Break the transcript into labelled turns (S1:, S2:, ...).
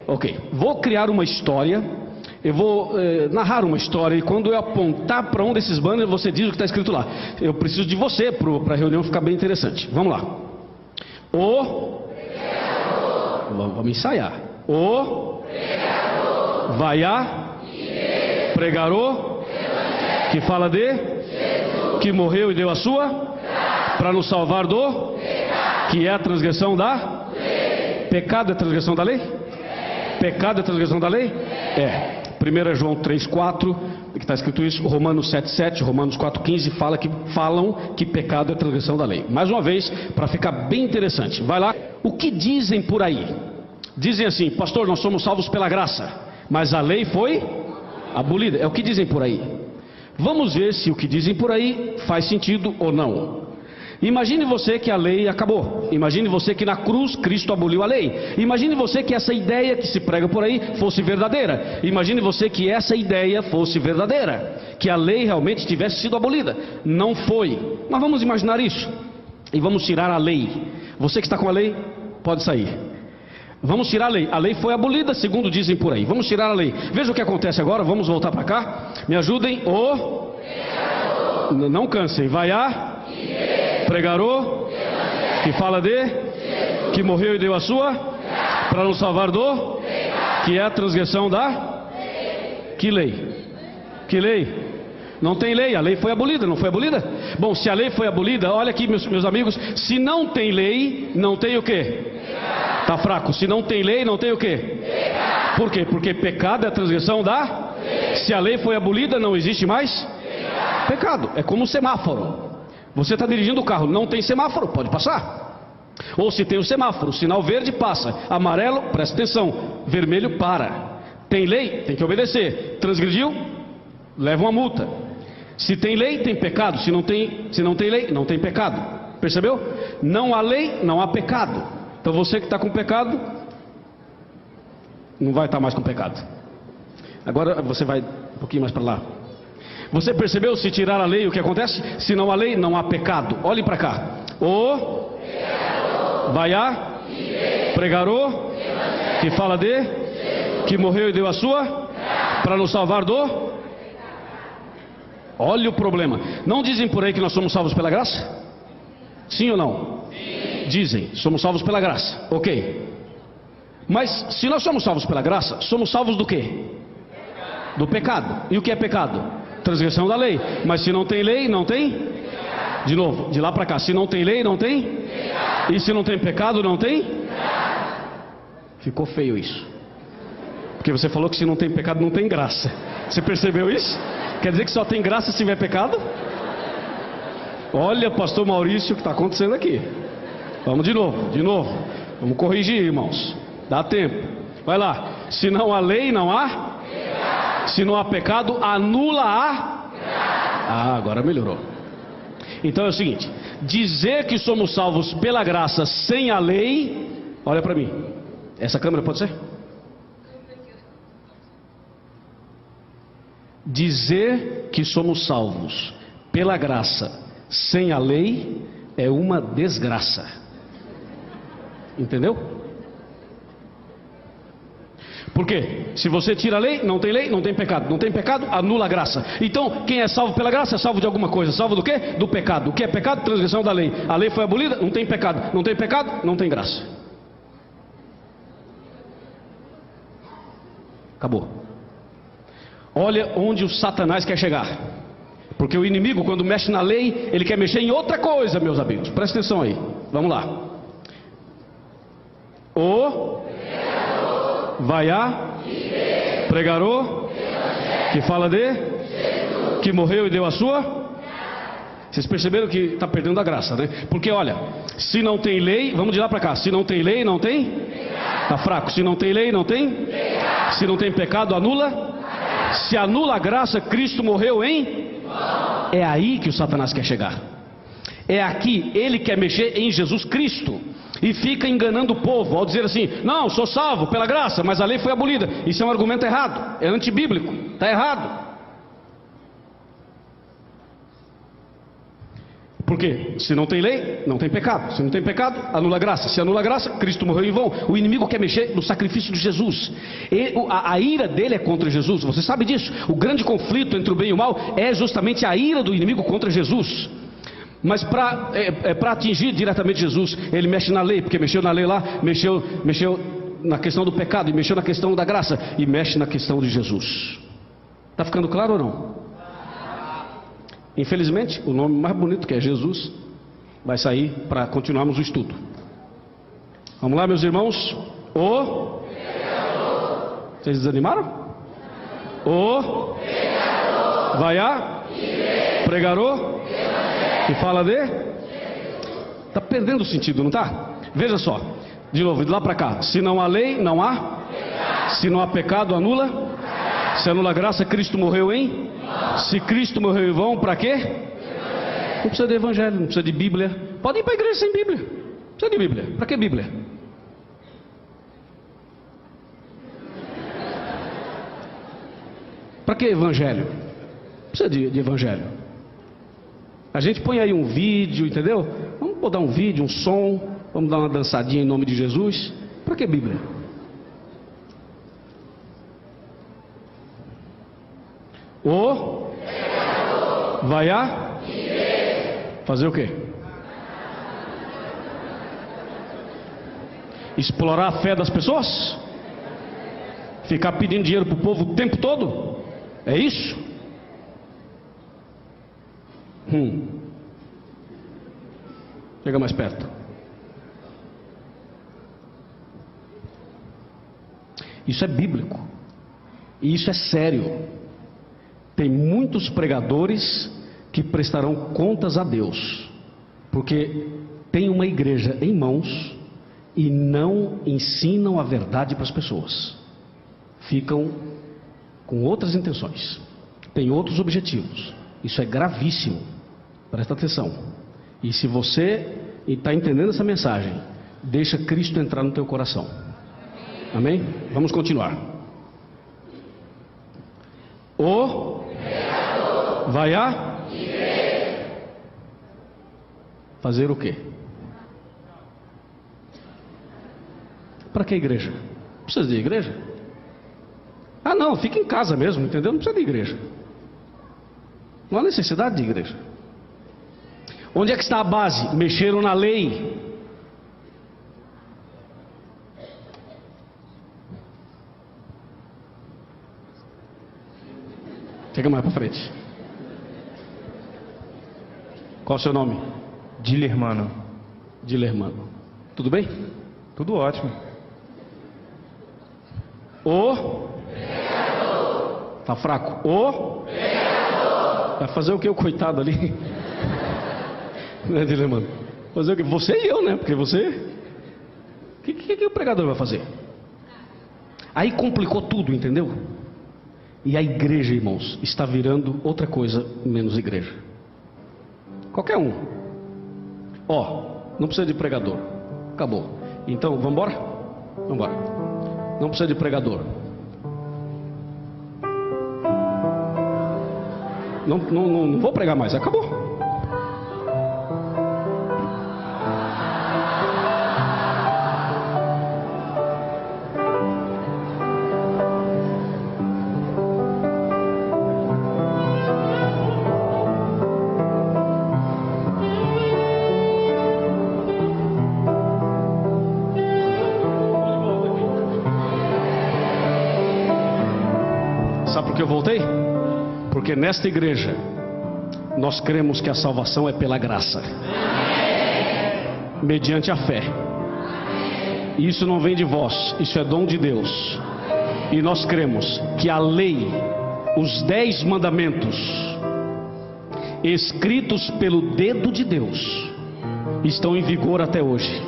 S1: Ok, vou criar uma história, eu vou narrar uma história, e quando eu apontar para um desses banners, você diz o que está escrito lá. Eu preciso de você para a reunião ficar bem interessante. Vamos lá. Vamos ensaiar. Vai pregarou, que fala de, que morreu e deu a sua, para nos salvar do, que é a transgressão da lei. Pecado é transgressão da lei? Pecado é transgressão da lei? É. 1 João 3,4, que está escrito isso, Romanos 7,7, Romanos 4,15, falam que pecado é transgressão da lei. Mais uma vez, para ficar bem interessante, vai lá. O que dizem por aí? Dizem assim: pastor, nós somos salvos pela graça, mas a lei foi abolida. É o que dizem por aí. Vamos ver se o que dizem por aí faz sentido ou não. Imagine você que a lei acabou. Imagine você que na cruz Cristo aboliu a lei. Imagine você que essa ideia que se prega por aí fosse verdadeira. Imagine você que essa ideia fosse verdadeira, que a lei realmente tivesse sido abolida. Não foi. Mas vamos imaginar isso e vamos tirar a lei. Você que está com a lei, pode sair. Vamos tirar a lei. A lei foi abolida, segundo dizem por aí. Vamos tirar a lei. Veja o que acontece agora. Vamos voltar para cá. Me ajudem. Não cansem. Vai pregarou, que fala de, que morreu e deu a sua, para nos salvar do, que é a transgressão da, que lei? Que lei? Não tem lei, a lei foi abolida, não foi abolida? Bom, se a lei foi abolida, olha aqui meus amigos, se não tem lei, não tem o quê? Está fraco. Se não tem lei, não tem o quê? Por quê? Porque pecado é a transgressão da, se a lei foi abolida, não existe mais pecado. É como um semáforo. Você está dirigindo o carro, não tem semáforo, pode passar. Ou se tem o semáforo, sinal verde, passa. Amarelo, presta atenção. Vermelho, para. Tem lei, tem que obedecer. Transgrediu, leva uma multa. Se tem lei, tem pecado. Se não tem lei, não tem pecado. Percebeu? Não há lei, não há pecado. Então você que está com pecado, não vai estar mais com pecado. Agora você vai um pouquinho mais para lá. Você percebeu? Se tirar a lei, o que acontece? Se não há lei, não há pecado. Olhem para cá. Vai pregarou, que fala de, que morreu e deu a sua, para nos salvar do. Olha o problema. Não dizem por aí que nós somos salvos pela graça? Sim ou não? Sim. Dizem, somos salvos pela graça. Ok. Mas se nós somos salvos pela graça, somos salvos do quê? Do pecado. E o que é pecado? Transgressão da lei. Mas se não tem lei, não tem? De novo, de lá para cá. Se não tem lei, não tem? E se não tem pecado, não tem? Ficou feio isso. Porque você falou que se não tem pecado, não tem graça. Você percebeu isso? Quer dizer que só tem graça se tiver pecado? Olha, pastor Maurício, o que está acontecendo aqui. Vamos de novo. Vamos corrigir, irmãos. Dá tempo. Vai lá. Se não há lei, não há? Se não há pecado, anula a... agora melhorou. Então é o seguinte: dizer que somos salvos pela graça sem a lei... Olha para mim. Essa câmera pode ser? Dizer que somos salvos pela graça sem a lei é uma desgraça. Entendeu? Por quê? Se você tira a lei, não tem pecado. Não tem pecado, anula a graça. Então, quem é salvo pela graça é salvo de alguma coisa. Salvo do quê? Do pecado. O que é pecado? Transgressão da lei. A lei foi abolida, não tem pecado. Não tem pecado, não tem graça. Acabou. Olha onde o Satanás quer chegar. Porque o inimigo, quando mexe na lei, ele quer mexer em outra coisa, meus amigos. Presta atenção aí. Vamos lá. Vai pregarou, que fala de, que morreu e deu a sua. Vocês perceberam que está perdendo a graça, né? Porque olha, se não tem lei, vamos de lá para cá. Se não tem lei, não tem? Está fraco. Se não tem lei, não tem? Se não tem pecado, anula? Se anula a graça, Cristo morreu em? É aí que o Satanás quer chegar. É aqui, ele quer mexer em Jesus Cristo. E fica enganando o povo ao dizer assim: não, sou salvo pela graça, mas a lei foi abolida. Isso é um argumento errado, é antibíblico, está errado. Por quê? Se não tem lei, não tem pecado. Se não tem pecado, anula a graça. Se anula a graça, Cristo morreu em vão. O inimigo quer mexer no sacrifício de Jesus. A ira dele é contra Jesus. Você sabe disso. O grande conflito entre o bem e o mal é justamente a ira do inimigo contra Jesus. Mas para atingir diretamente Jesus, ele mexe na lei, porque mexeu na lei lá, mexeu na questão do pecado, e mexeu na questão da graça, e mexe na questão de Jesus. Está ficando claro ou não? Infelizmente, o nome mais bonito, que é Jesus, vai sair para continuarmos o estudo. Vamos lá, meus irmãos. O pecador. Vocês desanimaram? O pecador. Vai a pregador. Que fala de? Está perdendo o sentido, não está? Veja só, de novo, de lá para cá. Se não há lei, não há pecado. Se não há pecado, anula. Se anula a graça, Cristo morreu em? Se Cristo morreu em vão, para quê? Não precisa de evangelho, não precisa de Bíblia. Pode ir para a igreja sem Bíblia. Não precisa de Bíblia. Para que Bíblia? Para que evangelho? Não precisa de evangelho. A gente põe aí um vídeo, entendeu? Vamos botar um vídeo, um som, vamos dar uma dançadinha em nome de Jesus. Para que Bíblia? O vai a fazer o quê? Explorar a fé das pessoas? Ficar pedindo dinheiro para o povo o tempo todo? É isso? Chega mais perto. Isso é bíblico. E isso é sério. Tem muitos pregadores que prestarão contas a Deus, porque tem uma igreja em mãos e não ensinam a verdade para as pessoas. Ficam com outras intenções, têm outros objetivos. Isso é gravíssimo. Presta atenção. E se você está entendendo essa mensagem, deixa Cristo entrar no teu coração. Amém? Vamos continuar. O vai a fazer o quê? Para que igreja? Precisa de igreja? Ah não, fica em casa mesmo, entendeu? Não precisa de igreja. Não há necessidade de igreja. Onde é que está a base? Mexeram na lei. Chega mais para frente. Qual o seu nome?
S2: Dilermano.
S1: Dilermano. Tudo bem?
S2: Tudo ótimo.
S1: O pecador. Tá fraco? O pecador. Vai fazer o que o coitado ali? Né, Dilermano? Fazer o que? Você e eu, né? Porque você... O que o pregador vai fazer? Aí complicou tudo, entendeu? E a igreja, irmãos, está virando outra coisa menos igreja. Qualquer um. Não precisa de pregador. Acabou. Então, vamos embora? Vamos embora. Não precisa de pregador. Não vou pregar mais. Acabou. Sabe por que eu voltei? Porque nesta igreja nós cremos que a salvação é pela graça, mediante a fé. E isso não vem de vós, isso é dom de Deus. E nós cremos que a lei, os 10 mandamentos, escritos pelo dedo de Deus, estão em vigor até hoje.